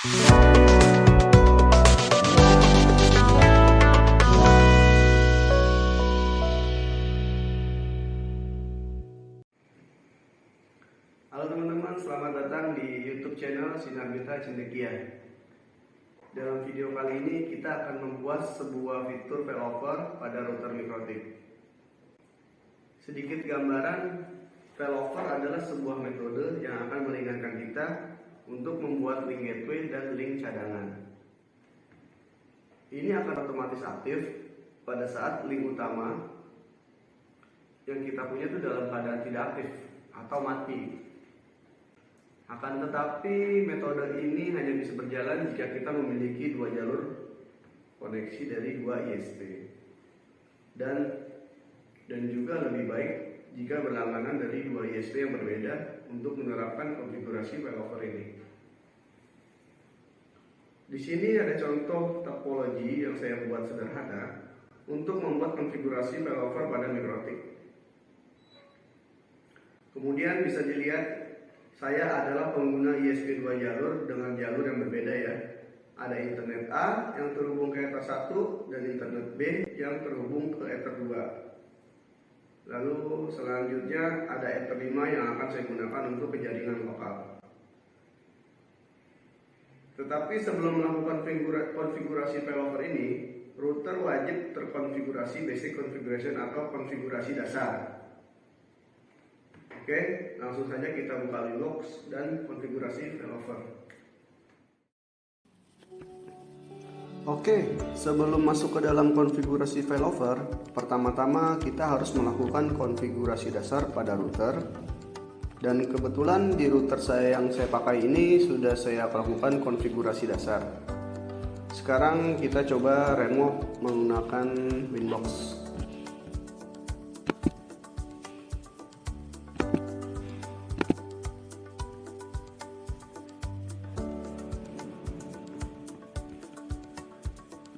Halo teman-teman, selamat datang di YouTube channel Sinarbita Cendekia. Dalam video kali ini kita akan membuat sebuah fitur failover pada router Mikrotik. Sedikit gambaran, failover adalah sebuah metode yang akan meringankan kita untuk membuat link gateway dan link cadangan. Ini akan otomatis aktif pada saat link utama yang kita punya itu dalam keadaan tidak aktif atau mati. Akan tetapi metode ini hanya bisa berjalan jika kita memiliki dua jalur koneksi dari dua ISP dan juga lebih baik jika berlangganan dari dua ISP yang berbeda untuk menerapkan konfigurasi failover ini. Di sini ada contoh topologi yang saya buat sederhana untuk membuat konfigurasi failover pada Mikrotik. Kemudian bisa dilihat saya adalah pengguna ISP 2 jalur dengan jalur yang berbeda ya. Ada internet A yang terhubung ke Ether 1 dan internet B yang terhubung ke Ether 2. Lalu selanjutnya ada Ether 5 yang akan saya gunakan untuk jaringan lokal. Tetapi sebelum melakukan konfigurasi failover ini, router wajib terkonfigurasi basic configuration atau konfigurasi dasar. Oke, langsung saja kita buka Linux dan konfigurasi failover. Oke, sebelum masuk ke dalam konfigurasi failover, pertama-tama kita harus melakukan konfigurasi dasar pada router. Dan kebetulan di router saya yang saya pakai ini sudah saya lakukan konfigurasi dasar. Sekarang kita coba remove menggunakan Winbox.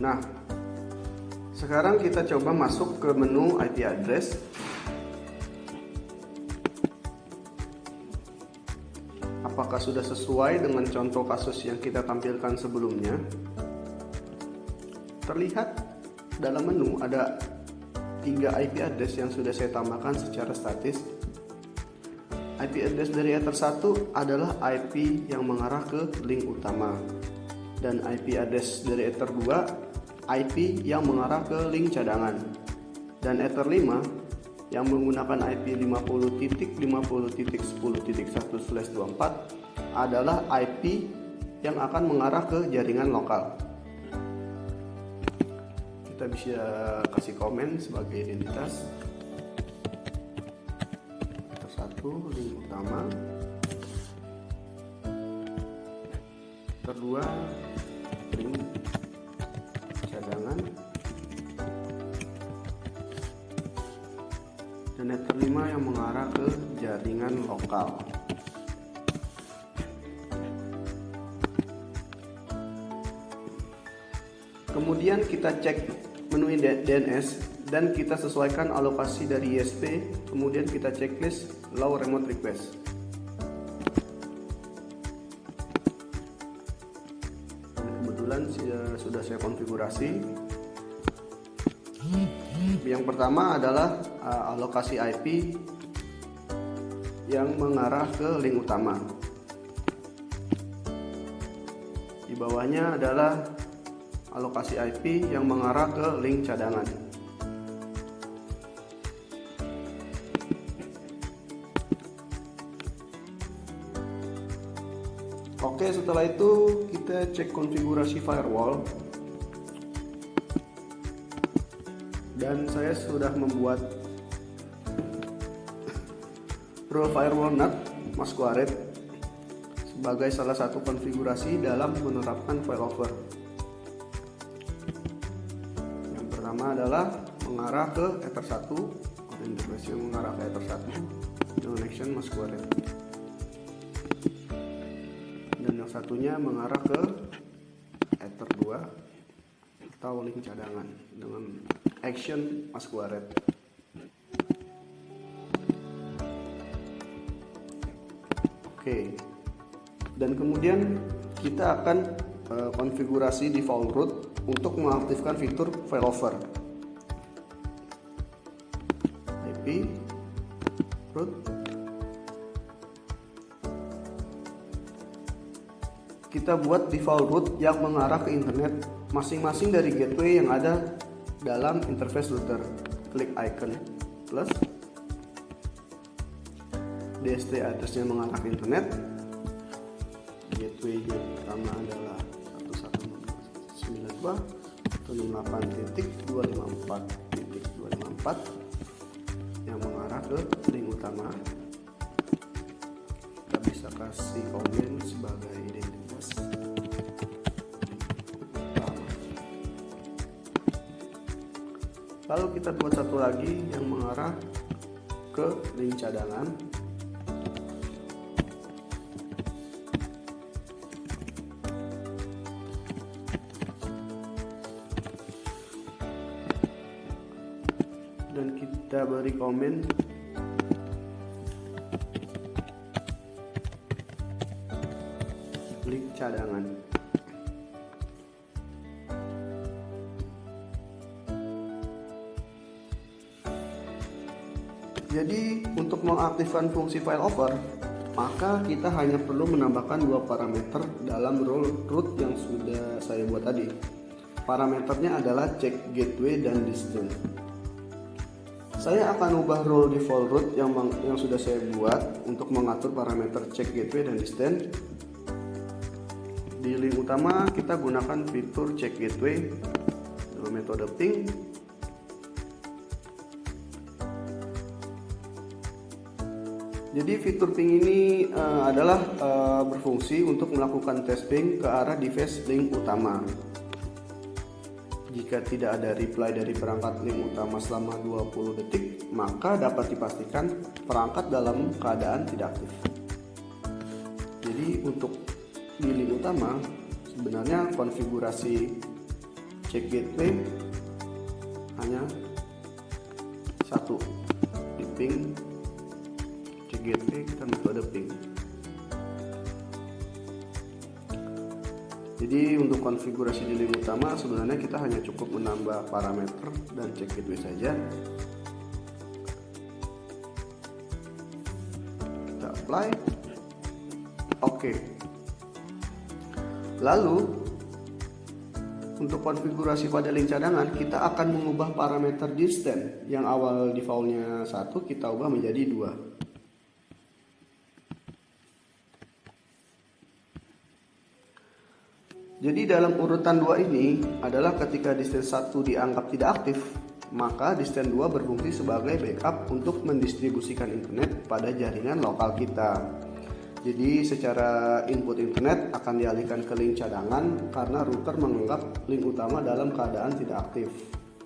Nah, sekarang kita coba masuk ke menu IP address. Apakah sudah sesuai dengan contoh kasus yang kita tampilkan sebelumnya? Terlihat dalam menu ada 3 IP address yang sudah saya tambahkan secara statis. IP address dari Ether 1 adalah IP yang mengarah ke link utama. Dan IP address dari Ether 2 IP yang mengarah ke link cadangan. Dan Ether 5 yang menggunakan IP 50.50.10.1/24 adalah IP yang akan mengarah ke jaringan lokal. Kita bisa kasih komen sebagai identitas. Ether 1 link utama. Ether 2 link cadangan, dan Ether 5 yang mengarah ke jaringan lokal. Kemudian kita cek menu DNS dan kita sesuaikan alokasi dari ISP, kemudian kita checklist allow remote request. Sudah saya konfigurasi. Yang pertama adalah alokasi IP yang mengarah ke link utama. Di bawahnya adalah alokasi IP yang mengarah ke link cadangan. Oke, setelah itu kita cek konfigurasi firewall. Dan saya sudah membuat rule firewall NAT Masquerade sebagai salah satu konfigurasi dalam menerapkan failover. Yang pertama adalah mengarah ke Ether 1, integrasi yang mengarah ke Ether 1, connection Masquerade. Satunya mengarah ke Ether 2 atau link cadangan dengan action Masquerade. Oke. Dan kemudian kita akan konfigurasi default root untuk mengaktifkan fitur failover. IP root, kita buat default root yang mengarah ke internet masing-masing dari gateway yang ada dalam interface router. Klik icon plus, DST address-nya mengarah ke internet, gateway pertama adalah 192.168.254.254 yang mengarah ke link utama. Kita bisa kasih komen sebagai identitas utama. Lalu kita buat satu lagi yang mengarah ke link cadangan. Dan kita beri komen link cadangan. Jadi untuk mengaktifkan fungsi failover, maka kita hanya perlu menambahkan dua parameter dalam role root yang sudah saya buat tadi. Parameternya adalah check gateway dan distance. Saya akan ubah role default root yang sudah saya buat untuk mengatur parameter check gateway dan distance. Di link utama kita gunakan fitur check gateway dengan metode ping. Jadi fitur ping ini adalah berfungsi untuk melakukan tes ping ke arah device link utama. Jika tidak ada reply dari perangkat link utama selama 20 detik, maka dapat dipastikan perangkat dalam keadaan tidak aktif. Jadi untuk di link utama sebenarnya konfigurasi check gateway hanya satu, di ping check gateway kita metode ping. Jadi untuk konfigurasi di link utama sebenarnya kita hanya cukup menambah parameter dan check gateway saja. Kita apply. Oke. Lalu untuk konfigurasi pada link cadangan kita akan mengubah parameter distance yang awal defaultnya 1 kita ubah menjadi 2. Jadi dalam urutan 2 ini adalah ketika distance 1 dianggap tidak aktif, maka distance 2 berfungsi sebagai backup untuk mendistribusikan internet pada jaringan lokal kita. Jadi secara input internet akan dialihkan ke link cadangan karena router menganggap link utama dalam keadaan tidak aktif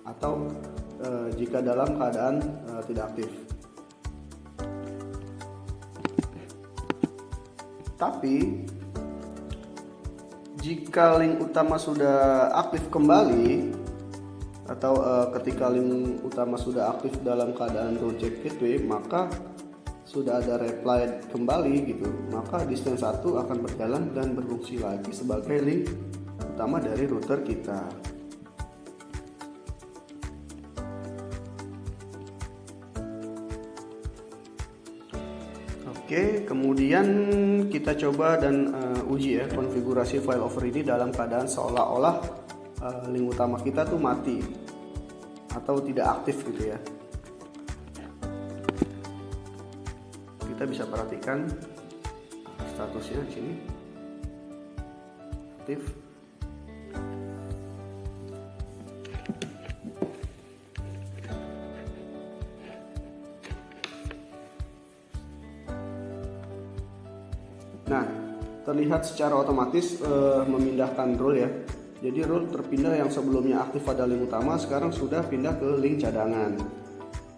atau jika dalam keadaan tidak aktif. Tapi jika link utama sudah aktif kembali atau ketika link utama sudah aktif dalam keadaan root check gateway, maka sudah ada reply kembali gitu, maka distance 1 akan berjalan dan berfungsi lagi sebagai link utama dari router kita. Oke, kemudian kita coba dan uji ya konfigurasi failover ini dalam keadaan seolah-olah link utama kita tuh mati atau tidak aktif gitu ya. Kita bisa perhatikan statusnya di sini aktif. Nah, terlihat secara otomatis memindahkan role ya. Jadi role terpindah yang sebelumnya aktif pada link utama sekarang sudah pindah ke link cadangan.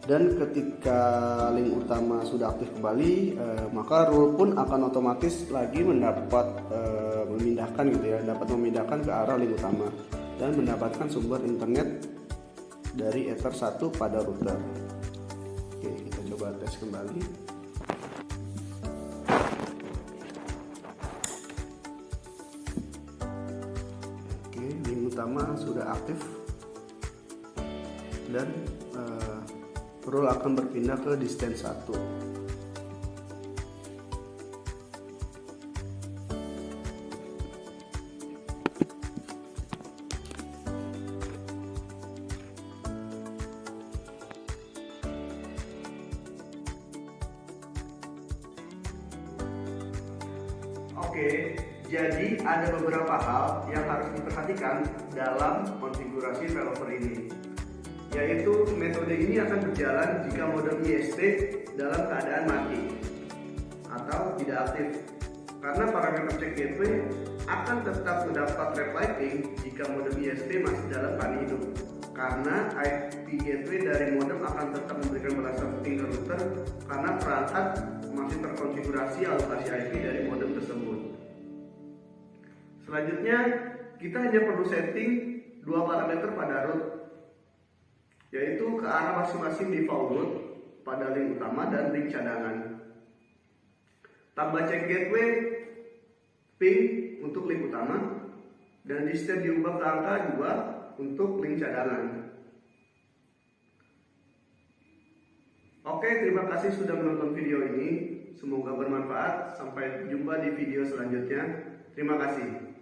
Dan ketika link utama sudah aktif kembali, maka role pun akan otomatis lagi mendapat memindahkan gitu ya, dapat memindahkan ke arah link utama dan mendapatkan sumber internet dari Ether 1 pada router. Oke, kita coba tes kembali. utama sudah aktif dan rule akan berpindah ke distance 1. Oke, jadi ada beberapa hal yang harus diperhatikan dalam konfigurasi failover ini, yaitu metode ini akan berjalan jika modem ISP dalam keadaan mati atau tidak aktif, karena parameter check gateway akan tetap mendapat reflecting jika modem ISP masih dalam keadaan hidup, karena IP gateway dari modem akan tetap memberikan balasan penting ke router karena perangkat masih terkonfigurasi alokasi IP dari modem tersebut. Selanjutnya, kita hanya perlu setting dua parameter pada root, yaitu ke arah masing-masing default root pada link utama dan link cadangan. Tambah check gateway ping untuk link utama dan distance diubah ke angka 2 untuk link cadangan. Oke, terima kasih sudah menonton video ini. Semoga bermanfaat. Sampai jumpa di video selanjutnya. Terima kasih.